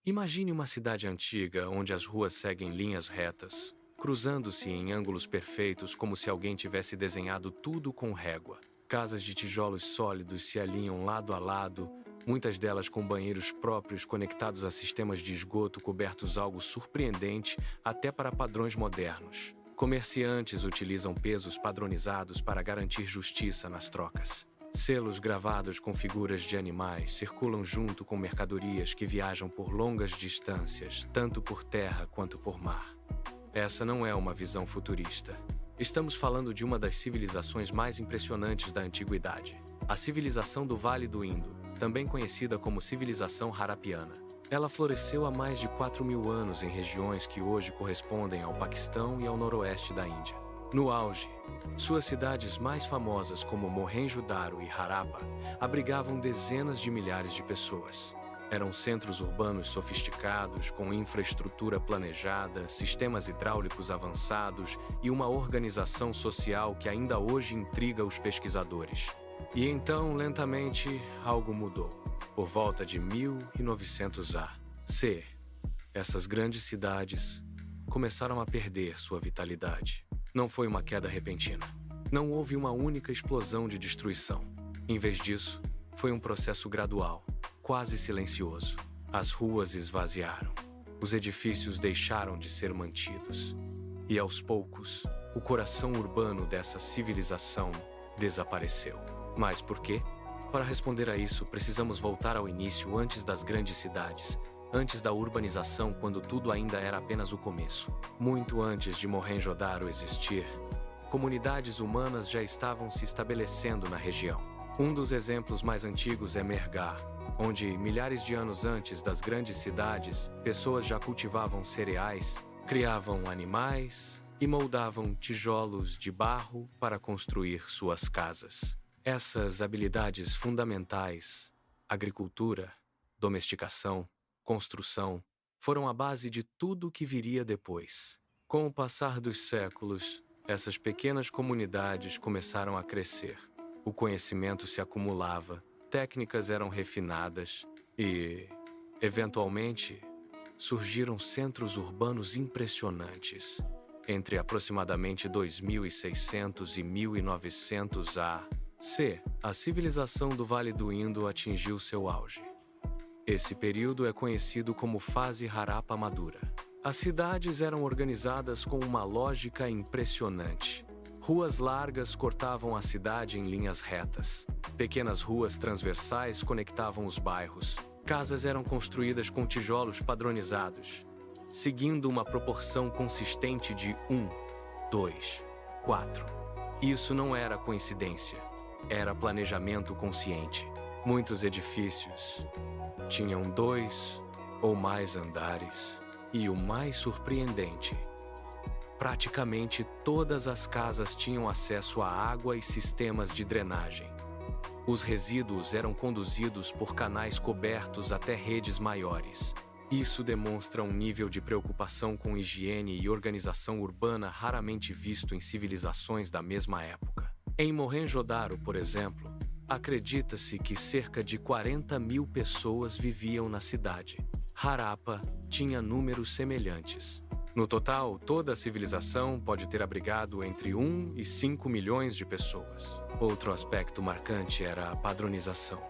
Imagine uma cidade antiga onde as ruas seguem linhas retas, cruzando-se em ângulos perfeitos como se alguém tivesse desenhado tudo com régua. Casas de tijolos sólidos se alinham lado a lado, muitas delas com banheiros próprios conectados a sistemas de esgoto cobertos algo surpreendente até para padrões modernos. Comerciantes utilizam pesos padronizados para garantir justiça nas trocas. Selos gravados com figuras de animais circulam junto com mercadorias que viajam por longas distâncias, tanto por terra quanto por mar. Essa não é uma visão futurista. Estamos falando de uma das civilizações mais impressionantes da antiguidade. A civilização do Vale do Indo, também conhecida como civilização Harapiana. Ela floresceu há mais de 4.000 anos em regiões que hoje correspondem ao Paquistão e ao noroeste da Índia. No auge, suas cidades mais famosas como Mohenjo-Daro e Harappa abrigavam dezenas de milhares de pessoas. Eram centros urbanos sofisticados, com infraestrutura planejada, sistemas hidráulicos avançados e uma organização social que ainda hoje intriga os pesquisadores. E então, lentamente, algo mudou. Por volta de 1900 A.C., essas grandes cidades começaram a perder sua vitalidade. Não foi uma queda repentina. Não houve uma única explosão de destruição. Em vez disso, foi um processo gradual, quase silencioso. As ruas esvaziaram. Os edifícios deixaram de ser mantidos. E aos poucos, o coração urbano dessa civilização desapareceu. Mas por quê? Para responder a isso, precisamos voltar ao início, antes das grandes cidades, antes da urbanização, quando tudo ainda era apenas o começo. Muito antes de Mohenjo-Daro existir, comunidades humanas já estavam se estabelecendo na região. Um dos exemplos mais antigos é Mehrgarh, onde, milhares de anos antes das grandes cidades, pessoas já cultivavam cereais, criavam animais e moldavam tijolos de barro para construir suas casas. Essas habilidades fundamentais, agricultura, domesticação, construção, foram a base de tudo o que viria depois. Com o passar dos séculos, essas pequenas comunidades começaram a crescer. O conhecimento se acumulava, técnicas eram refinadas e, eventualmente, surgiram centros urbanos impressionantes. Entre aproximadamente 2600 e 1900 A.C., a civilização do Vale do Indo atingiu seu auge. Esse período é conhecido como fase Harappa madura. As cidades eram organizadas com uma lógica impressionante. Ruas largas cortavam a cidade em linhas retas. Pequenas ruas transversais conectavam os bairros. Casas eram construídas com tijolos padronizados, seguindo uma proporção consistente de 1, 2, 4. Isso não era coincidência. Era planejamento consciente. Muitos edifícios tinham 2 ou mais andares, e o mais surpreendente, praticamente todas as casas tinham acesso à água e sistemas de drenagem. Os resíduos eram conduzidos por canais cobertos até redes maiores. Isso demonstra um nível de preocupação com higiene e organização urbana raramente visto em civilizações da mesma época. Em Mohenjo-Daro, por exemplo, acredita-se que cerca de 40.000 pessoas viviam na cidade. Harappa tinha números semelhantes. No total, toda a civilização pode ter abrigado entre 1 e 5 milhões de pessoas. Outro aspecto marcante era a padronização.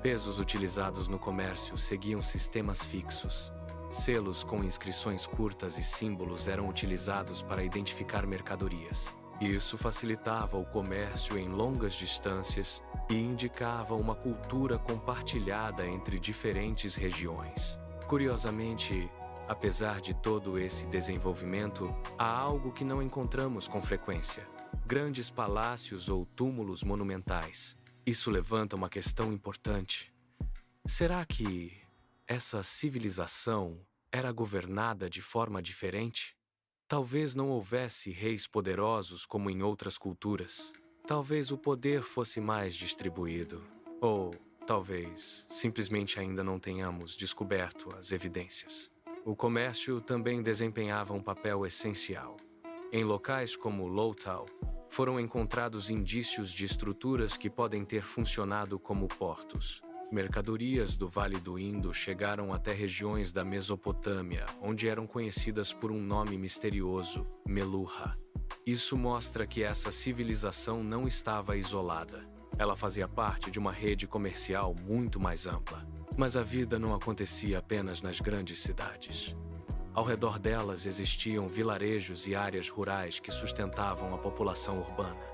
Pesos utilizados no comércio seguiam sistemas fixos. Selos com inscrições curtas e símbolos eram utilizados para identificar mercadorias. Isso facilitava o comércio em longas distâncias e indicava uma cultura compartilhada entre diferentes regiões. Curiosamente, apesar de todo esse desenvolvimento, há algo que não encontramos com frequência: grandes palácios ou túmulos monumentais. Isso levanta uma questão importante. Será que essa civilização era governada de forma diferente? Talvez não houvesse reis poderosos como em outras culturas. Talvez o poder fosse mais distribuído. Ou talvez simplesmente ainda não tenhamos descoberto as evidências. O comércio também desempenhava um papel essencial. Em locais como Lowtao, foram encontrados indícios de estruturas que podem ter funcionado como portos. Mercadorias do Vale do Indo chegaram até regiões da Mesopotâmia, onde eram conhecidas por um nome misterioso, Meluha. Isso mostra que essa civilização não estava isolada. Ela fazia parte de uma rede comercial muito mais ampla. Mas a vida não acontecia apenas nas grandes cidades. Ao redor delas existiam vilarejos e áreas rurais que sustentavam a população urbana.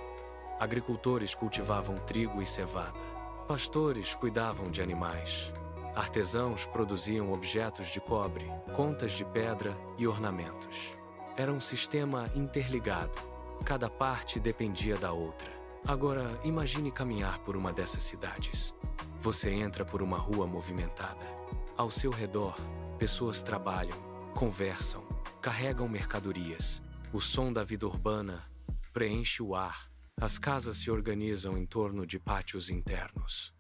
Agricultores cultivavam trigo e cevada. Pastores cuidavam de animais. Artesãos produziam objetos de cobre, contas de pedra e ornamentos. Era um sistema interligado. Cada parte dependia da outra. Agora, imagine caminhar por uma dessas cidades. Você entra por uma rua movimentada. Ao seu redor, pessoas trabalham, conversam, carregam mercadorias. O som da vida urbana preenche o ar. As casas se organizam em torno de pátios internos.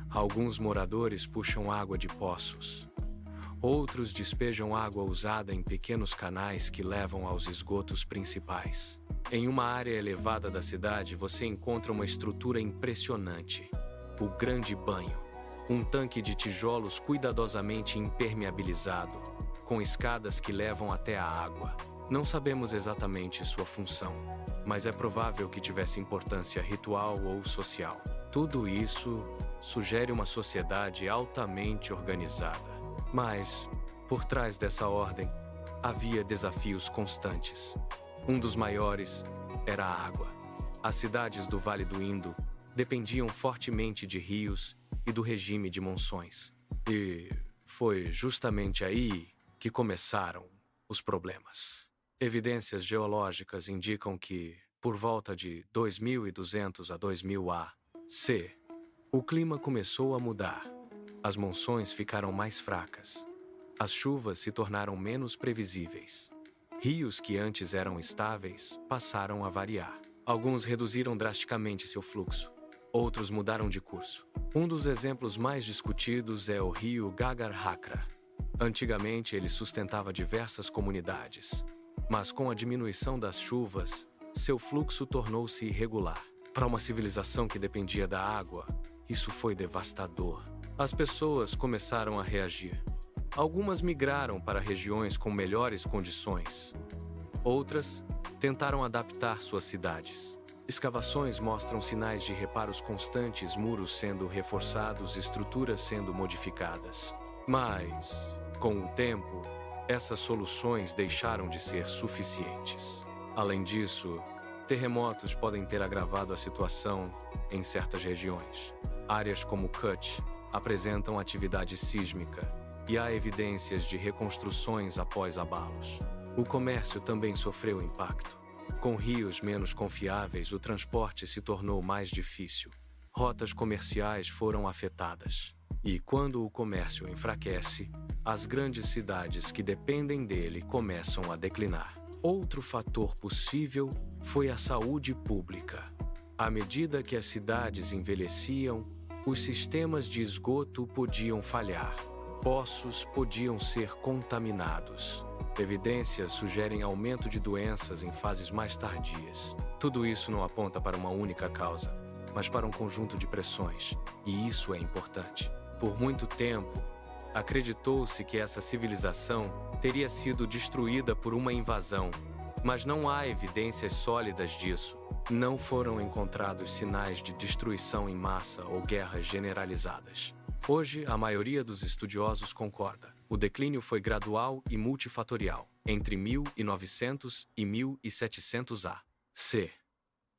Alguns moradores puxam água de poços. Outros despejam água usada em pequenos canais que levam aos esgotos principais. Em uma área elevada da cidade, você encontra uma estrutura impressionante. O Grande Banho. Um tanque de tijolos cuidadosamente impermeabilizado, com escadas que levam até a água. Não sabemos exatamente sua função, mas é provável que tivesse importância ritual ou social. Tudo isso sugere uma sociedade altamente organizada. Mas, por trás dessa ordem, havia desafios constantes. Um dos maiores era a água. As cidades do Vale do Indo dependiam fortemente de rios e do regime de monções. E foi justamente aí que começaram os problemas. Evidências geológicas indicam que, por volta de 2200 a 2000 A.C., o clima começou a mudar. As monções ficaram mais fracas. As chuvas se tornaram menos previsíveis. Rios que antes eram estáveis passaram a variar. Alguns reduziram drasticamente seu fluxo. Outros mudaram de curso. Um dos exemplos mais discutidos é o rio Gagar-Hakra. Antigamente, ele sustentava diversas comunidades. Mas com a diminuição das chuvas, seu fluxo tornou-se irregular. Para uma civilização que dependia da água, isso foi devastador. As pessoas começaram a reagir. Algumas migraram para regiões com melhores condições. Outras tentaram adaptar suas cidades. Escavações mostram sinais de reparos constantes, muros sendo reforçados, estruturas sendo modificadas. Mas, com o tempo, essas soluções deixaram de ser suficientes. Além disso, terremotos podem ter agravado a situação em certas regiões. Áreas como Kutch apresentam atividade sísmica e há evidências de reconstruções após abalos. O comércio também sofreu impacto. Com rios menos confiáveis, o transporte se tornou mais difícil. Rotas comerciais foram afetadas. E quando o comércio enfraquece, as grandes cidades que dependem dele começam a declinar. Outro fator possível foi a saúde pública. À medida que as cidades envelheciam, os sistemas de esgoto podiam falhar. Poços podiam ser contaminados. Evidências sugerem aumento de doenças em fases mais tardias. Tudo isso não aponta para uma única causa, mas para um conjunto de pressões, e isso é importante. Por muito tempo, acreditou-se que essa civilização teria sido destruída por uma invasão, mas não há evidências sólidas disso. Não foram encontrados sinais de destruição em massa ou guerras generalizadas. Hoje, a maioria dos estudiosos concorda. O declínio foi gradual e multifatorial, entre 1900 e 1700 A.C.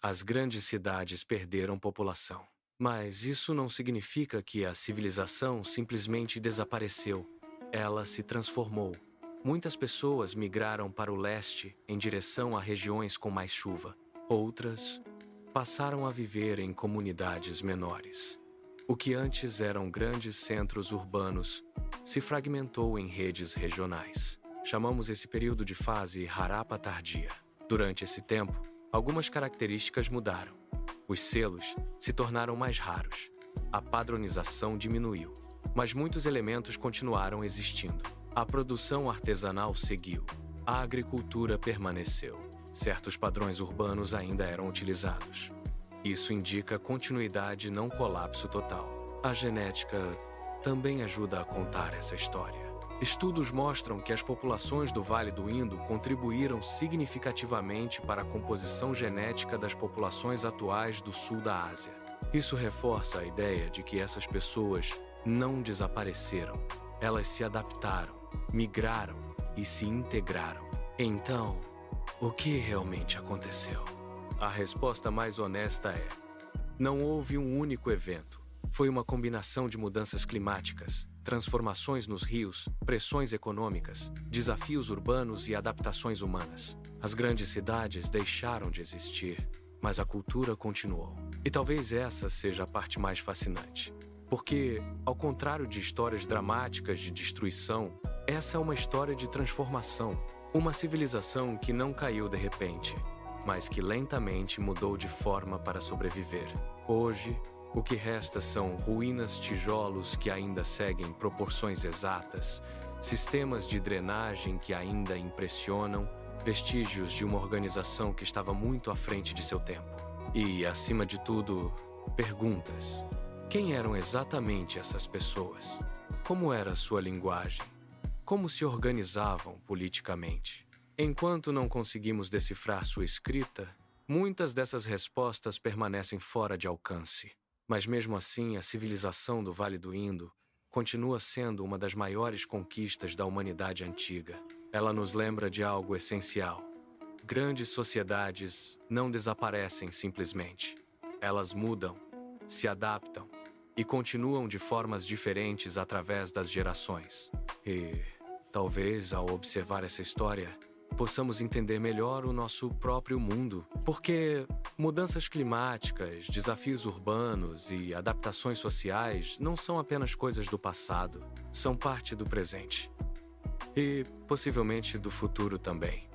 As grandes cidades perderam população. Mas isso não significa que a civilização simplesmente desapareceu. Ela se transformou. Muitas pessoas migraram para o leste em direção a regiões com mais chuva. Outras passaram a viver em comunidades menores. O que antes eram grandes centros urbanos se fragmentou em redes regionais. Chamamos esse período de fase Harappa tardia. Durante esse tempo, algumas características mudaram. Os selos se tornaram mais raros. A padronização diminuiu, mas muitos elementos continuaram existindo. A produção artesanal seguiu. A agricultura permaneceu. Certos padrões urbanos ainda eram utilizados. Isso indica continuidade, não colapso total. A genética também ajuda a contar essa história. Estudos mostram que as populações do Vale do Indo contribuíram significativamente para a composição genética das populações atuais do sul da Ásia. Isso reforça a ideia de que essas pessoas não desapareceram. Elas se adaptaram, migraram e se integraram. Então, o que realmente aconteceu? A resposta mais honesta é: não houve um único evento. Foi uma combinação de mudanças climáticas, transformações nos rios, pressões econômicas, desafios urbanos e adaptações humanas. As grandes cidades deixaram de existir, mas a cultura continuou. E talvez essa seja a parte mais fascinante. Porque, ao contrário de histórias dramáticas de destruição, essa é uma história de transformação. Uma civilização que não caiu de repente, mas que lentamente mudou de forma para sobreviver. Hoje, o que resta são ruínas, tijolos que ainda seguem proporções exatas, sistemas de drenagem que ainda impressionam, vestígios de uma organização que estava muito à frente de seu tempo. E, acima de tudo, perguntas. Quem eram exatamente essas pessoas? Como era a sua linguagem? Como se organizavam politicamente? Enquanto não conseguimos decifrar sua escrita, muitas dessas respostas permanecem fora de alcance. Mas mesmo assim, a civilização do Vale do Indo continua sendo uma das maiores conquistas da humanidade antiga. Ela nos lembra de algo essencial. Grandes sociedades não desaparecem simplesmente. Elas mudam, se adaptam e continuam de formas diferentes através das gerações. E, talvez, ao observar essa história, possamos entender melhor o nosso próprio mundo, porque mudanças climáticas, desafios urbanos e adaptações sociais não são apenas coisas do passado, são parte do presente. E, possivelmente, do futuro também.